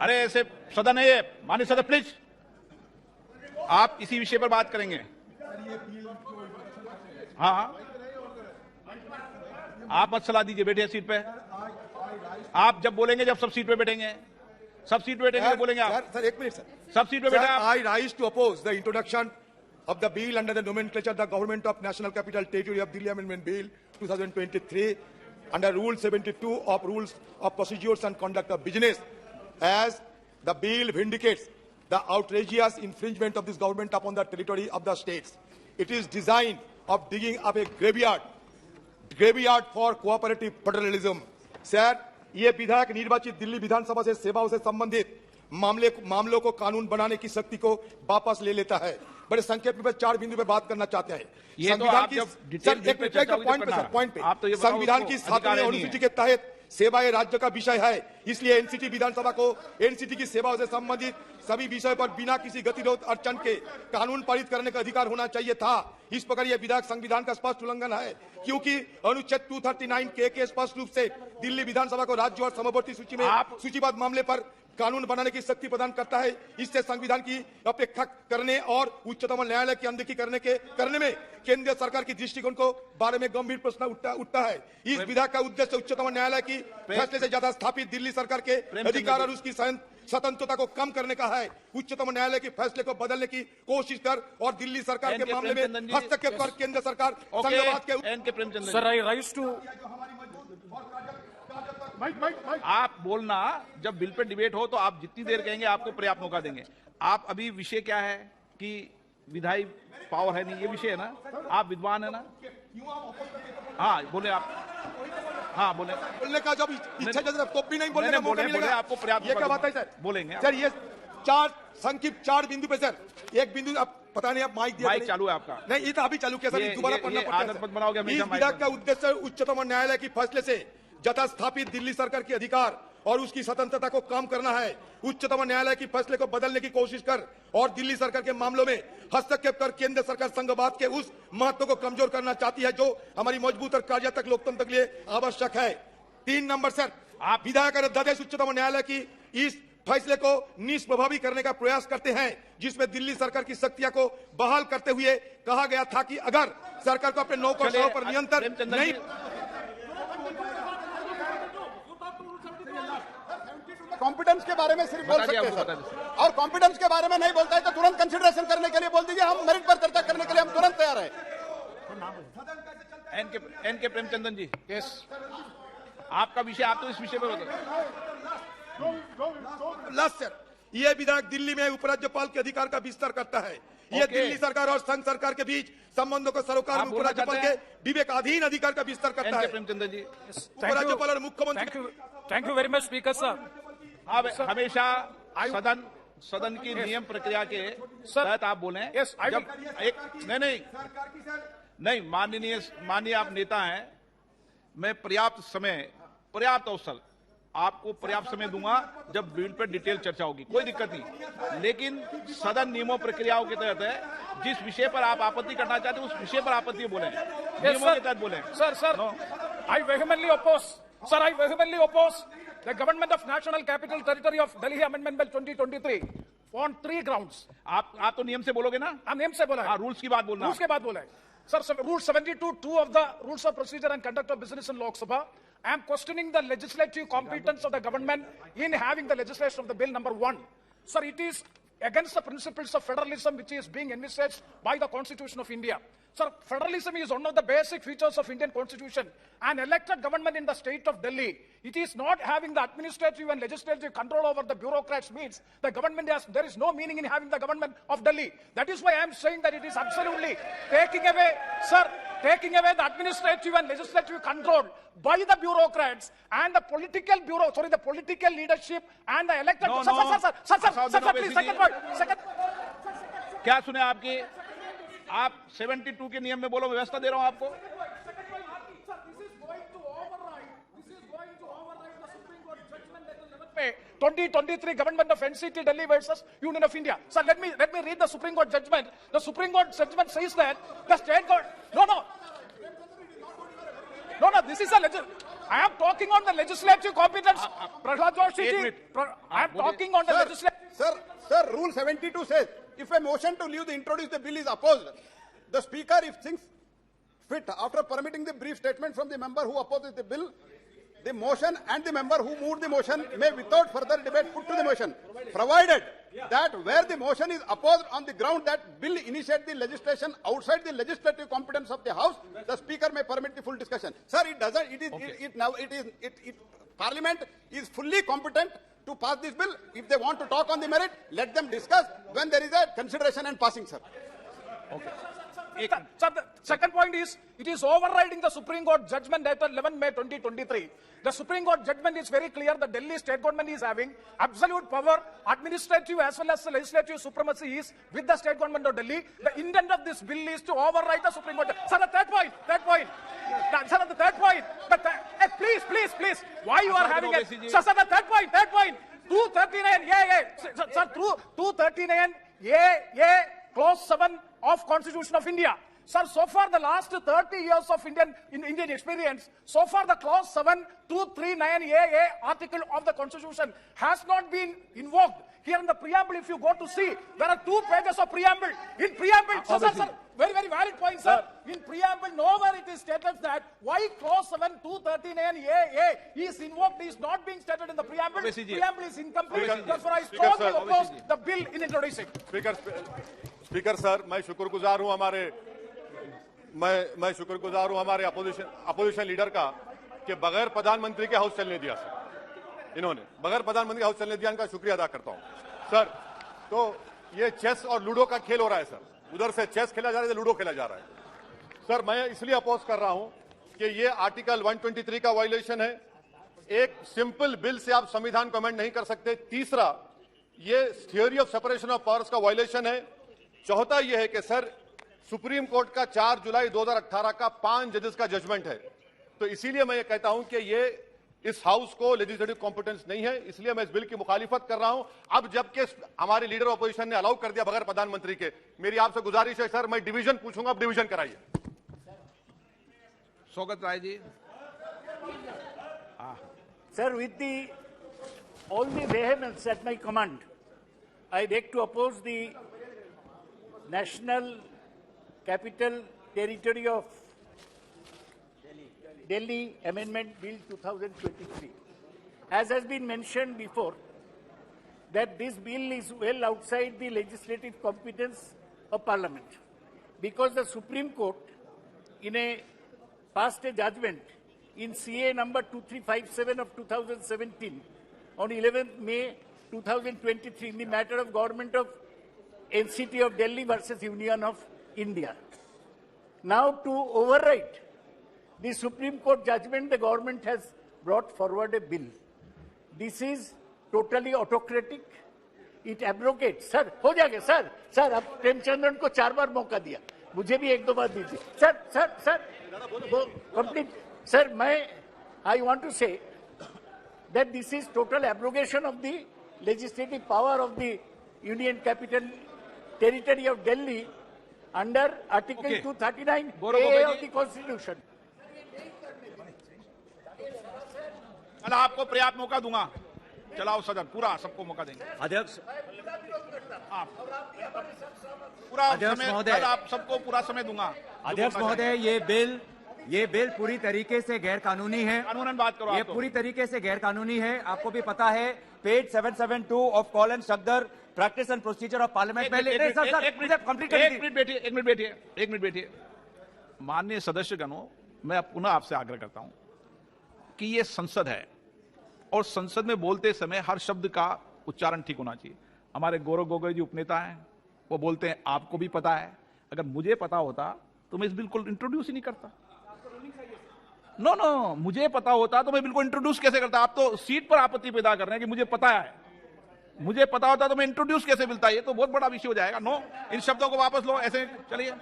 अरे ऐसे सदन है ये, माननीय सदस्य प्लीज, आप इसी विषय पर बात करेंगे। हाँ, आप मत सलाह दीजिए, बैठिए सीट पे। आप जब बोलेंगे, जब सब सीट पे बैठेंगे, सब सीट पे बैठेंगे, बोलेंगे आप। सर एक मिनट सर, सब सीट पे बैठे आप। I rise to oppose the introduction of the bill under the nomenclature the Government of National Capital Territory of Delhi Amendment Bill 2023 under Rule 72 of Rules of Procedures and Conduct of Business, as the bill vindicates the outrageous infringement of this government upon the territory of the states. It is designed of digging up a graveyard for cooperative federalism. Sir, ये विधायक निर्वाचित दिल्ली विधानसभा से सेवाओं से संबंधित मामलों को कानून बनाने की शक्ति को वापस ले लेता है। बड़े संक्षेप में 4 बिंदु पे बात करना चाहते हैं। संविधान की संविधान की 7वीं अनुसूची के तहत सेवाएं राज्य का विषय है, इसलिए एनसीटी विधानसभा को एनसीटी की सेवाओं से संबंधित सभी विषय पर बिना किसी गतिरोध अड़चन के कानून पारित करने का अधिकार होना चाहिए था। इस प्रकार यह विधायक संविधान का स्पष्ट उल्लंघन है, क्योंकि अनुच्छेद 239 के स्पष्ट रूप से दिल्ली विधानसभा को राज्य और समवर्ती सूची में सूचीबद्ध मामले पर कानून बनाने की शक्ति प्रदान करता है। इससे संविधान की अपेक्षा करने और उच्चतम न्यायालय की अनदेखी करने में केंद्र सरकार की दृष्टिकोण को बारे में गंभीर प्रश्न उठता है। इस विधायक का उद्देश्य उच्चतम न्यायालय की फैसले से ज्यादा स्थापित दिल्ली सरकार के अधिकार और उसकी स्वतंत्रता को कम करने का है। उच्चतम न्यायालय के फैसले को बदलने की कोशिश कर और दिल्ली सरकार के मामले में हस्तक्षेप कर केंद्र सरकार संघवाद के सर, आई राइज टू आप बोलना, जब बिल पे डिबेट हो तो आप जितनी देर कहेंगे आपको पर्याप्त मौका देंगे। आप अभी विषय क्या है कि विधायी पावर है नहीं, ये विषय है ना, आप विद्वान है ना। हाँ बोले आप, हाँ बोलने का जब इच्छा तो भी नहीं बोलने का मौका मिलेगा। आपको पर्याप्त, ये क्या बात है सर? बोलेंगे सर। ये 4 संक्षिप्त 4 बिंदु पे सर, एक बिंदु आप पता नहीं, आप माइक चालू है आपका? नहीं, ये तो अभी चालू किया सर, दोबारा पढ़ना पड़ता है। इस विधायक का उद्देश्य उच्चतम न्यायालय की फैसले से जता स्थापित दिल्ली सरकार के अधिकार और उसकी स्वतंत्रता को कम करना है। उच्चतम न्यायालय की फैसले को बदलने की कोशिश कर और दिल्ली सरकार के मामलों में हस्तक्षेप कर केंद्र सरकार संघवाद के उस महत्व को कमजोर करना चाहती है जो हमारी मजबूत और कार्यात्मक लोकतंत्र के लिए आवश्यक है। 3 नंबर सर, आप विधायक अध्यादेश उच्चतम न्यायालय की इस फैसले को निष्प्रभावी करने का प्रयास करते हैं, जिसमें दिल्ली सरकार की शक्तियां को बहाल करते हुए कहा गया था कि अगर सरकार को अपने नौकरों पर नियंत्रण नहीं। कॉम्पिटेंस के बारे में सिर्फ बोल सकते हैं सर, और कॉम्पिटेंस के बारे में नहीं बोलता है तो तुरंत कंसिडरेशन करने के लिए बोल दीजिए। हम मेरिट पर चर्चा करने के लिए हम तुरंत तैयार हैं। एन के प्रेमचंदन जी, यस, आपका विषय, आप तो इस विषय पर लास्ट सर, ये विधायक दिल्ली में उपराज्यपाल के अधिकार का विस्तार करता है। ये दिल्ली सरकार और संघ सरकार के बीच संबंधों को सरोकार में उपराज्यपाल के विवेकाधीन अधिकार का विस्तार करता है। प्रेमचंदन जी, उपराज्यपाल और मुख्यमंत्री। Thank you very much speaker sir. आप हमेशा सदन की नियम प्रक्रिया के तहत आप बोले। नहीं, माननीय आप नेता हैं, मैं पर्याप्त अवसर आपको पर्याप्त समय दूंगा जब बिल पर डिटेल चर्चा होगी, कोई दिक्कत नहीं। लेकिन सदन नियमों प्रक्रियाओं के तहत है, जिस विषय पर आप आपत्ति करना चाहते हैं उस विषय पर आपत्ति बोले, नियमों के तहत बोले। Sir, I vehemently oppose the Government of National Capital Territory of Delhi Amendment Bill 2023 on 3 grounds. आप तो नियम से बोलोगे ना? आप नियम से बोला है। रूल्स की बात बोलना। रूल्स के बाद बोला है sir. Rule 72(2) of the Rules of Procedure and Conduct of Business in Lok Sabha. I am questioning the legislative competence of the government in having the legislation of the bill number 1. Sir, it is against the principles of federalism which is being envisaged by the Constitution of India. Sir, federalism is one of the basic features of Indian Constitution. An elected government in the state of Delhi, it is not having the administrative and legislative control over the bureaucrats means the government there is no meaning in having the government of Delhi. That is why I am saying that it is absolutely taking away the administrative and legislative control by the bureaucrats and the political leadership and the elected. Sir, please, second. क्या सुने आपकी? आप 72 के नियम में बोलो, व्यवस्था दे रहा हूं आपको। 2023 government of NCT Delhi versus Union of India. Sir, let me read the Supreme Court judgment. The Supreme Court judgment says that the state government, no, this is I am talking on the legislative competence. Prahlad Joshi ji, I am talking on the legislative. Sir, Rule 72 says, if a motion to leave the introduced bill is opposed, the Speaker, if thinks fit, after permitting the brief statement from the member who opposes the bill, the motion and the member who moved the motion may without further debate put to the motion, provided that where the motion is opposed on the ground that bill initiate the legislation outside the legislative competence of the House, the Speaker may permit the full discussion. Sir, it doesn't, Parliament is fully competent to pass this bill. If they want to talk on the merit, let them discuss when there is a consideration and passing, sir. Okay. Sir, the second point is, it is overriding the Supreme Court judgment dated 11 May 2023. The Supreme Court judgment is very clear. The Delhi state government is having absolute power, administrative as well as legislative supremacy is with the state government of Delhi. The intent of this bill is to override the Supreme Court. Sir, the third point. Sir, the third point. Please. Why you are having it? Sir, the third point. 239, Sir, 239, Clause 7 of Constitution of India. Sir, so far the last 30 years of Indian experience, so far the Clause 7, 239AA article of the Constitution has not been invoked. Here in the preamble, if you go to see, there are 2 pages of preamble. In preamble, sir, very valid point, sir. In preamble, nowhere it is stated that why Clause 7, 239AA is invoked is not being stated in the preamble. Preamble is incomplete. Therefore, I strongly oppose the bill in introducing. Speaker sir, मैं शुक्रगुजार हूं हमारे opposition leader का कि बगैर प्रधानमंत्री के house चलने दिया सर। इन्होंने बगैर प्रधानमंत्री के हाउस चलने दिया, इनका शुक्रिया अदा करता हूं सर। तो ये चेस और लूडो का खेल हो रहा है सर, उधर से चेस खेला जा रहा है, लूडो खेला जा रहा है सर। मैं इसलिए अपोज कर रहा हूं कि ये आर्टिकल 123 का वायलेशन है। एक सिंपल बिल से आप संविधान को अमेंड नहीं कर सकते। तीसरा, ये theory of separation of powers का वायलेशन है। चौथा यह है कि सर, सुप्रीम कोर्ट का 4 जुलाई 2018 का 5 जजेस का जजमेंट है। तो इसीलिए मैं ये कहता हूं कि ये इस हाउस को लेजिस्लेटिव कॉम्पिटेंस नहीं है, इसलिए मैं इस बिल की मुखालिफत कर रहा हूं। अब जबकि हमारे लीडर ऑपोजिशन ने अलाउ कर दिया बगैर प्रधानमंत्री के, मेरी आपसे गुजारिश है सर, मैं डिवीजन पूछूंगा, अब डिवीजन कराइए। स्वागत Rai ji. Sir, with all the vehemence at my command, I beg to oppose the National Capital Territory of Delhi Amendment Bill 2023. As has been mentioned before, that this bill is well outside the legislative competence of Parliament, because the Supreme Court, in a passed a judgment in CA number 2357 of 2017 on 11th May 2023 in the matter of government of NCT of Delhi versus Union of India. Now, to override the Supreme Court judgment, the government has brought forward a bill. This is totally autocratic. It abrogates. Sir, हो जाएगा sir. Sir, अब प्रेमचंद्रन को 4 बार मौका दिया, मुझे भी 1-2 बार दीजिए। Sir, complete. Sir, I want to say that this is total abrogation of the legislative power of the Union Capital Territory of Delhi under Article 239A of the Constitution. कल आपको पर्याप्त मौका दूंगा, चलाओ सदन, पूरा सबको मौका देंगे। अध्यक्ष पूरा समय, कल आप सबको पूरा समय दूंगा। अध्यक्ष महोदय, ये बिल पूरी तरीके से गैर कानूनी है। कानूनन बात करो। ये पूरी तरीके से गैर कानूनी है। आपको भी पता है, पेज 772 ऑफ कॉलन सदर practice and procedure of parliament में। एक मिनट बैठिए। माननीय सदस्यगणों, मैं पुनः आपसे आग्रह करता हूं कि ये संसद है और संसद में बोलते समय हर शब्द का उच्चारण ठीक होना चाहिए। हमारे गौरव गोगोई जी उपनेता हैं, वो बोलते हैं आपको भी पता है। अगर मुझे पता होता तो मैं इस बिल को इंट्रोड्यूस ही नहीं करता। नो, मुझे पता होता तो मैं बिल को इंट्रोड्यूस कैसे करता। आप तो सीट पर आपत्ति पैदा कर रहे हैं कि मुझे पता है। मुझे पता होता तो मैं इंट्रोड्यूस कैसे मिलता। ये तो बहुत बड़ा विषय हो जाएगा। नो, इन शब्दों को वापस लो। ऐसे चलिए,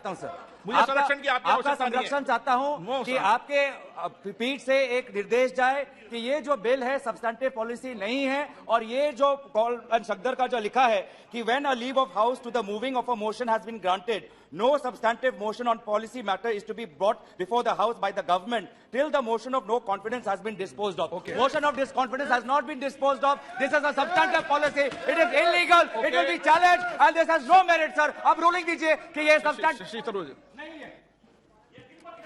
चाहता हूं सर, मुझे संरक्षण की आपकी आपका आवश्यकता नहीं है। संरक्षण चाहता हूं नो, कि सर। आपके पीठ से एक निर्देश जाए कि ये जो बिल है सब्सटेंटिव पॉलिसी नहीं है, और ये जो कॉल एंड सगदर का जो लिखा है कि when a leave of house to the moving of a motion has been granted, no substantive motion on policy matter is to be brought before the house by the government till the motion of no confidence has been disposed of. Okay. Motion of disconfidence has not been disposed of. This is a substantive policy. It is illegal. Okay. It will be challenged, and this has no merit, sir. अब ruling दीजिए कि ये substantive. Shri Tharoor ji.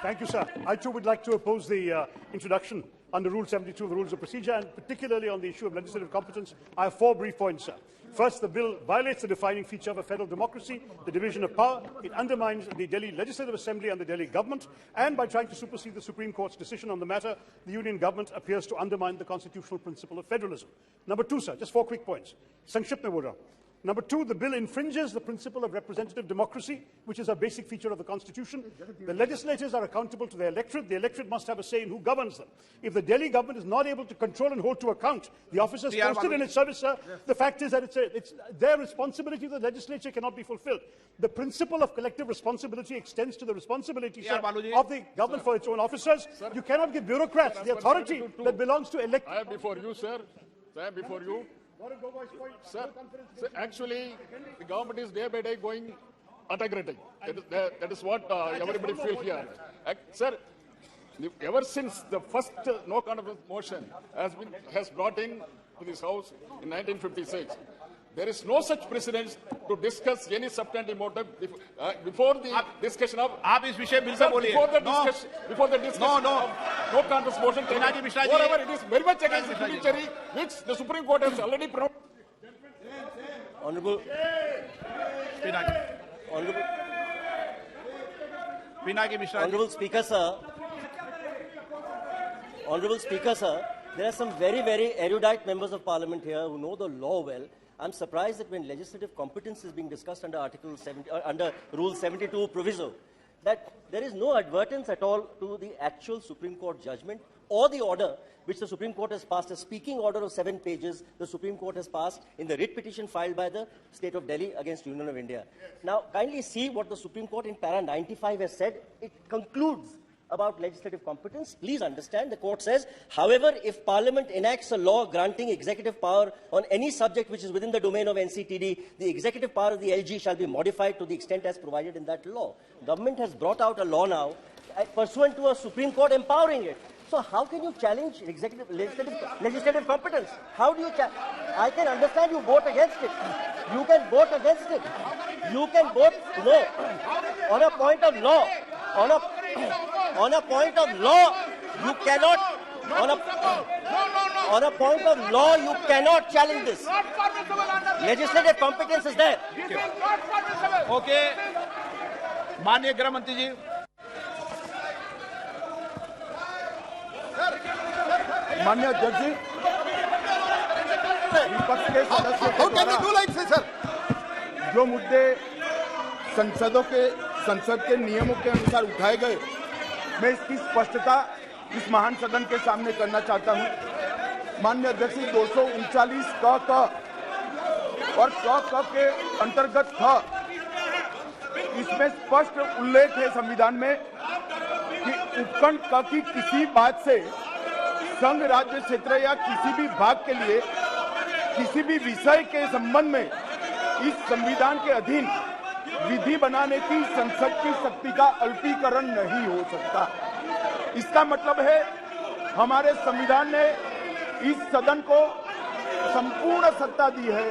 Thank you, sir. I too would like to oppose the introduction under Rule 72 of the Rules of Procedure, and particularly on the issue of legislative competence. I have 4 brief points, sir. First, the bill violates the defining feature of a federal democracy, the division of power. It undermines the Delhi Legislative Assembly and the Delhi government, and by trying to supersede the Supreme Court's decision on the matter, the Union government appears to undermine the constitutional principle of federalism. Number 2, sir, just 4 quick points. Sankshipt mein bol raha hu. Number 2, the bill infringes the principle of representative democracy, which is a basic feature of the Constitution. The legislators are accountable to the electorate. The electorate must have a say in who governs them. If the Delhi government is not able to control and hold to account the officers posted in its service, sir, the fact is that it's their responsibility. The legislature cannot be fulfilled. The principle of collective responsibility extends to the responsibility, sir, of the government for its own officers. You cannot give bureaucrats the authority that belongs to elect. I am before you, sir. I am before you. Sir, actually, the government is day by day going integrating. That is what everybody feels here. Sir, ever since the first no confidence motion has brought in to this house in 1956, there is no such precedence to discuss any substantive motive before the discussion of. आप इस विषय bill pay बोलिए। Before the discussion of no confidence motion taken. Pinaki Mishra ji. Moreover, it is very much against the judiciary, which the Supreme Court has already pronounced. Honorable Pinaki Mishra ji. Honorable Speaker, sir. Honorable Speaker, sir. There are some very, very erudite members of Parliament here who know the law well. I'm surprised that when legislative competence is being discussed under under Rule 72 proviso, that there is no advertence at all to the actual Supreme Court judgment or the order which the Supreme Court has passed, a speaking order of 7 pages the Supreme Court has passed in the writ petition filed by the State of Delhi against Union of India. Now, kindly see what the Supreme Court in para 95 has said. It concludes about legislative competence. Please understand, the court says, however, if Parliament enacts a law granting executive power on any subject which is within the domain of NCTD, the executive power of the LG shall be modified to the extent as provided in that law. Government has brought out a law now pursuant to a Supreme Court empowering it. So how can you challenge legislative competence? How do you challenge? I can understand you vote against it. You can vote against it. You can vote no. On a point of law. On a point of law, you cannot. On a point of law, you cannot challenge this. Legislative competence is there. Okay, माननीय गृह मंत्री जी। माननीय अध्यक्ष जी, विपक्ष के सदस्यों द्वारा जो मुद्दे संसद के नियमों के अनुसार उठाए गए, मैं इसकी स्पष्टता इस महान सदन के सामने करना चाहता हूं। माननीय अध्यक्ष जी, 239 क और क के अंतर्गत था, इसमें स्पष्ट उल्लेख है संविधान में कि उपखंड क की किसी बात से संघ राज्य क्षेत्र या किसी भी भाग के लिए किसी भी विषय के संबंध में इस संविधान के अधीन विधि बनाने की संसद की शक्ति का अल्पीकरण नहीं हो सकता। इसका मतलब है हमारे संविधान ने इस सदन को संपूर्ण सत्ता दी है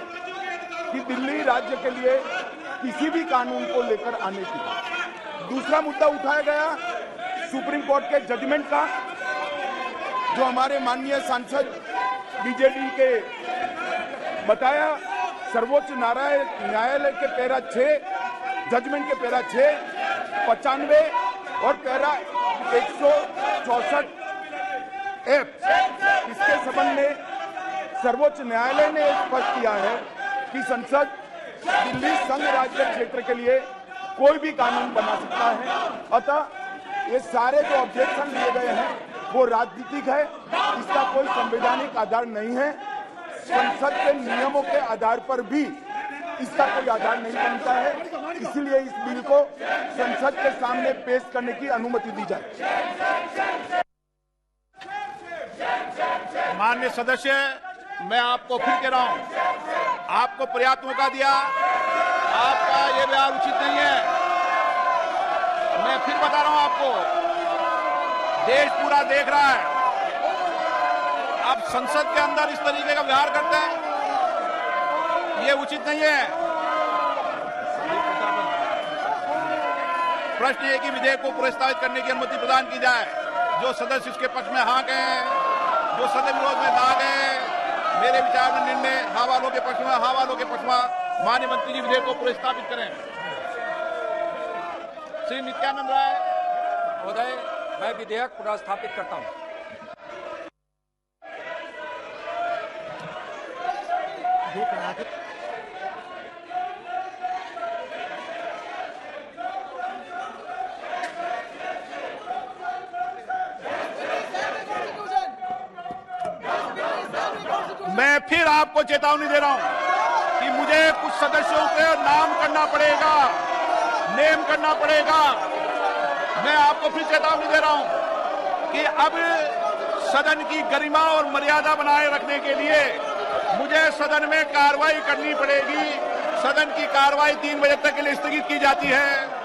कि दिल्ली राज्य के लिए किसी भी कानून को लेकर आने की। दूसरा मुद्दा उठाया गया सुप्रीम कोर्ट के जजमेंट का, जो हमारे माननीय सांसद बीजेडी के बताया, सर्वोच्च न्यायालय के पैरा 6 जजमेंट के पैरा 6, 95 और पैरा 164 एफ, इसके संबंध में सर्वोच्च न्यायालय ने स्पष्ट किया है कि संसद दिल्ली संघ राज्य क्षेत्र के लिए कोई भी कानून बना सकता है। अतः ये सारे जो ऑब्जेक्शन लिए गए हैं वो राजनीतिक है, इसका कोई संवैधानिक आधार नहीं है। संसद के नियमों के आधार पर भी इसका कोई आधार नहीं बनता है। इसलिए इस बिल को संसद के सामने पेश करने की अनुमति दी जाए। माननीय सदस्य, मैं आपको फिर कह रहा हूं, आपको पर्याप्त मौका दिया, आपका ये व्यवहार उचित नहीं है। मैं फिर बता रहा हूं आपको, देश पूरा देख रहा है, आप संसद के अंदर इस तरीके का व्यवहार करते हैं, ये उचित नहीं है। प्रश्न ये कि विधेयक को प्रस्तावित करने की अनुमति प्रदान की जाए। जो सदस्य इसके पक्ष में हाँ कहें, जो सदस्य विरोध में ना गए, मेरे विचार में निर्णय हाँ वालों के पक्ष में, हाँ वालों के पक्ष में। माननीय मंत्री जी विधेयक को प्रस्तावित करें। श्री नित्यानंद राय महोदय, मैं विधेयक प्रस्तावित करता हूं। मैं फिर आपको चेतावनी दे रहा हूं कि मुझे कुछ सदस्यों के नाम करना पड़ेगा, नेम करना पड़ेगा। मैं आपको फिर चेतावनी दे रहा हूं कि अब सदन की गरिमा और मर्यादा बनाए रखने के लिए मुझे सदन में कार्रवाई करनी पड़ेगी। सदन की कार्रवाई 3 बजे तक के लिए स्थगित की जाती है।